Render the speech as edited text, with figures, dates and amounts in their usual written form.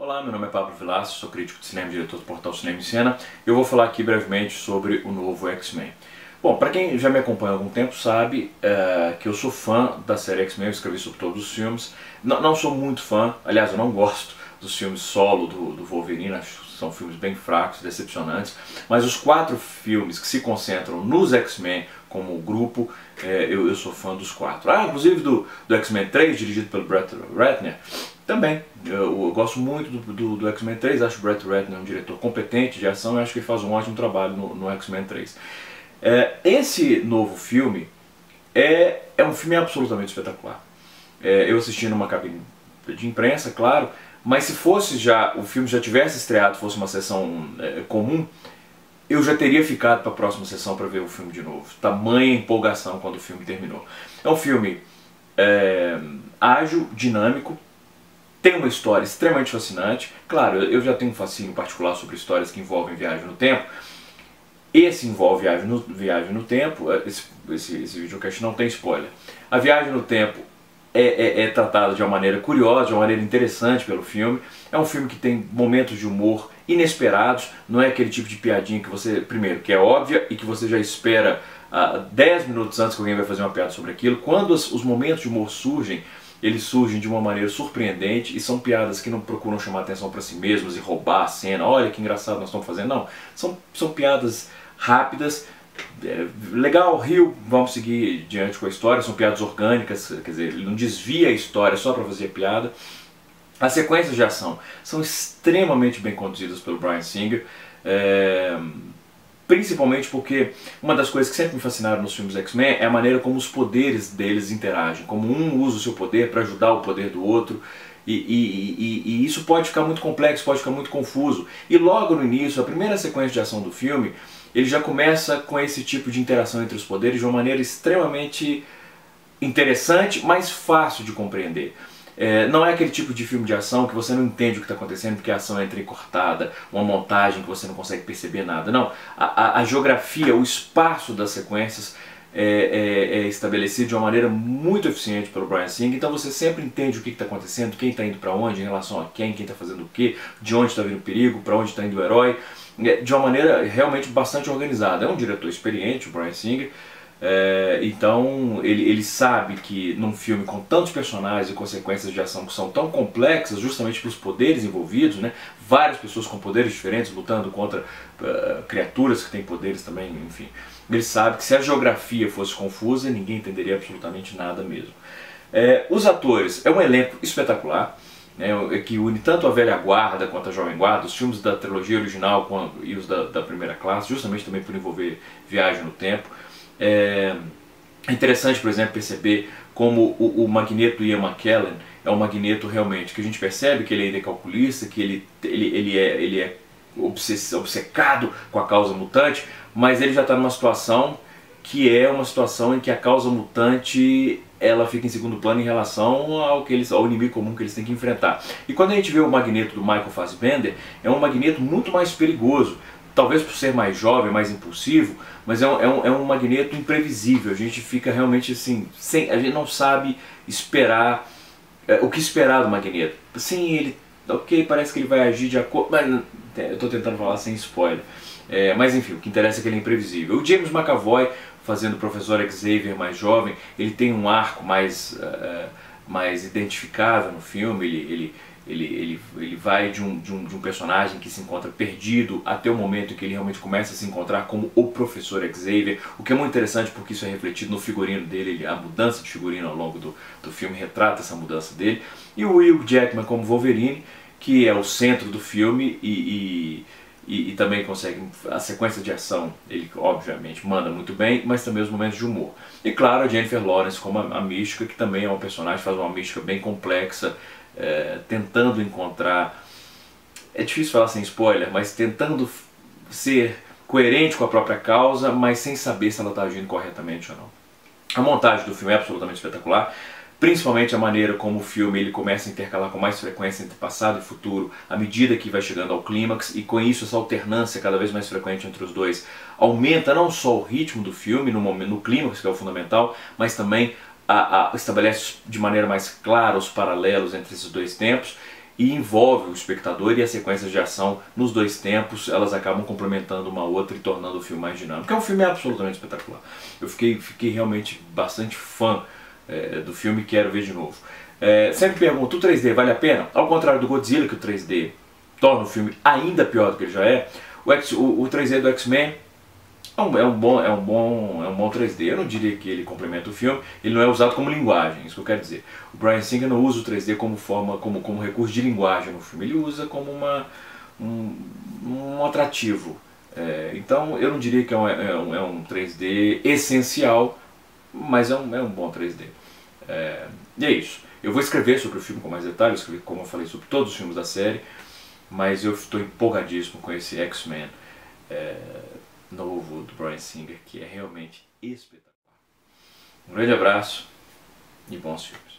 Olá, meu nome é Pablo Vilaça, sou crítico de cinema e diretor do portal Cinema em Cena. Eu vou falar aqui brevemente sobre o novo X-Men. Bom, para quem já me acompanha há algum tempo sabe que eu sou fã da série X-Men, eu escrevi sobre todos os filmes. Não sou muito fã, aliás, eu não gosto dos filmes solo do Wolverine, acho que são filmes bem fracos, decepcionantes. Mas os 4 filmes que se concentram nos X-Men como grupo, eu sou fã dos 4. Inclusive do X-Men 3, dirigido pelo Brett Ratner. Também, eu gosto muito do X-Men 3, acho que o Brett Ratner é um diretor competente de ação e acho que ele faz um ótimo trabalho no X-Men 3. Esse novo filme é um filme absolutamente espetacular. Eu assisti numa cabine de imprensa, claro, mas se fosse o filme já tivesse estreado, fosse uma sessão comum, eu já teria ficado para a próxima sessão para ver o filme de novo. Tamanha empolgação quando o filme terminou. É um filme ágil, dinâmico, tem uma história extremamente fascinante. Claro, eu já tenho um fascínio particular sobre histórias que envolvem viagem no tempo. Esse envolve viagem no tempo. Esse videocast não tem spoiler. A viagem no tempo é tratada de uma maneira curiosa, de uma maneira interessante pelo filme. É um filme que tem momentos de humor inesperados. Não é aquele tipo de piadinha que você, primeiro, que é óbvia e que você já espera 10 minutos antes que alguém vai fazer uma piada sobre aquilo. Quando os momentos de humor surgem, eles surgem de uma maneira surpreendente e são piadas que não procuram chamar atenção para si mesmos e roubar a cena. Olha que engraçado nós estamos fazendo. Não, são piadas rápidas. Legal, riu, vamos seguir diante com a história. São piadas orgânicas, quer dizer, ele não desvia a história só para fazer piada. As sequências de ação são extremamente bem conduzidas pelo Bryan Singer. Principalmente porque uma das coisas que sempre me fascinaram nos filmes X-Men é a maneira como os poderes deles interagem, como um usa o seu poder para ajudar o poder do outro, e isso pode ficar muito complexo, pode ficar muito confuso. E logo no início, a primeira sequência de ação do filme, ele já começa com esse tipo de interação entre os poderes de uma maneira extremamente interessante, mas fácil de compreender. Não é aquele tipo de filme de ação que você não entende o que está acontecendo porque a ação é entrecortada, uma montagem que você não consegue perceber nada. Não, a geografia, o espaço das sequências é estabelecido de uma maneira muito eficiente pelo Bryan Singer. Então você sempre entende o que está acontecendo, quem está indo para onde, em relação a quem está fazendo o que, de onde está vindo o perigo, para onde está indo o herói, de uma maneira realmente bastante organizada. É um diretor experiente, o Bryan Singer. Então ele sabe que num filme com tantos personagens e consequências de ação que são tão complexas, justamente pelos poderes envolvidos, né? Várias pessoas com poderes diferentes lutando contra criaturas que têm poderes também, enfim. Ele sabe que se a geografia fosse confusa, ninguém entenderia absolutamente nada mesmo. Os atores, é um elenco espetacular, né, que une tanto a velha guarda quanto a jovem guarda, os filmes da trilogia original e os da primeira classe, justamente também por envolver viagem no tempo. É interessante, por exemplo, perceber como o Magneto Ian McKellen é um Magneto realmente, que a gente percebe que ele é calculista, que ele é obcecado com a causa mutante, mas ele já está numa situação que é uma situação em que a causa mutante ela fica em segundo plano em relação ao inimigo comum que eles têm que enfrentar. E quando a gente vê o Magneto do Michael Fassbender, é um Magneto muito mais perigoso. Talvez por ser mais jovem, mais impulsivo, mas é um Magneto imprevisível. A gente fica realmente assim, a gente não sabe esperar o que esperar do Magneto. Sim, ele, ok, parece que ele vai agir de acordo, mas eu estou tentando falar sem spoiler. Mas enfim, o que interessa é que ele é imprevisível. O James McAvoy, fazendo o Professor Xavier mais jovem, ele tem um arco mais identificável no filme. Ele vai de um personagem que se encontra perdido até o momento em que ele realmente começa a se encontrar como o Professor Xavier, o que é muito interessante porque isso é refletido no figurino dele, a mudança de figurino ao longo do filme retrata essa mudança dele. E o Hugh Jackman como Wolverine, que é o centro do filme e também consegue a sequência de ação, ele obviamente manda muito bem, mas também os momentos de humor. E claro, a Jennifer Lawrence como a Mística, que também é um personagem, faz uma mística bem complexa, tentando encontrar, é difícil falar sem spoiler, mas tentando ser coerente com a própria causa, mas sem saber se ela está agindo corretamente ou não. A montagem do filme é absolutamente espetacular, principalmente a maneira como o filme ele começa a intercalar com mais frequência entre passado e futuro, à medida que vai chegando ao clímax, e com isso essa alternância cada vez mais frequente entre os dois aumenta não só o ritmo do filme no clímax, que é o fundamental, mas também estabelece de maneira mais clara os paralelos entre esses dois tempos. e envolve o espectador, e as sequências de ação nos dois tempos, elas acabam complementando uma outra e tornando o filme mais dinâmico. É um filme absolutamente espetacular. Eu fiquei realmente bastante fã do filme e quero ver de novo. Sempre pergunto, o 3D vale a pena? Ao contrário do Godzilla, que o 3D torna o filme ainda pior do que ele já é, o 3D do X-Men é um bom 3D. Eu não diria que ele complementa o filme, ele não é usado como linguagem, isso que eu quero dizer. O Bryan Singer não usa o 3D como recurso de linguagem no filme, ele usa como um atrativo. Então eu não diria que é um 3D essencial, mas é um bom 3D. E é isso. Eu vou escrever sobre o filme com mais detalhes, escrever, como eu falei, sobre todos os filmes da série, mas eu estou empolgadíssimo com esse X-Men novo do Bryan Singer, que é realmente espetacular. Um grande abraço e bons filmes.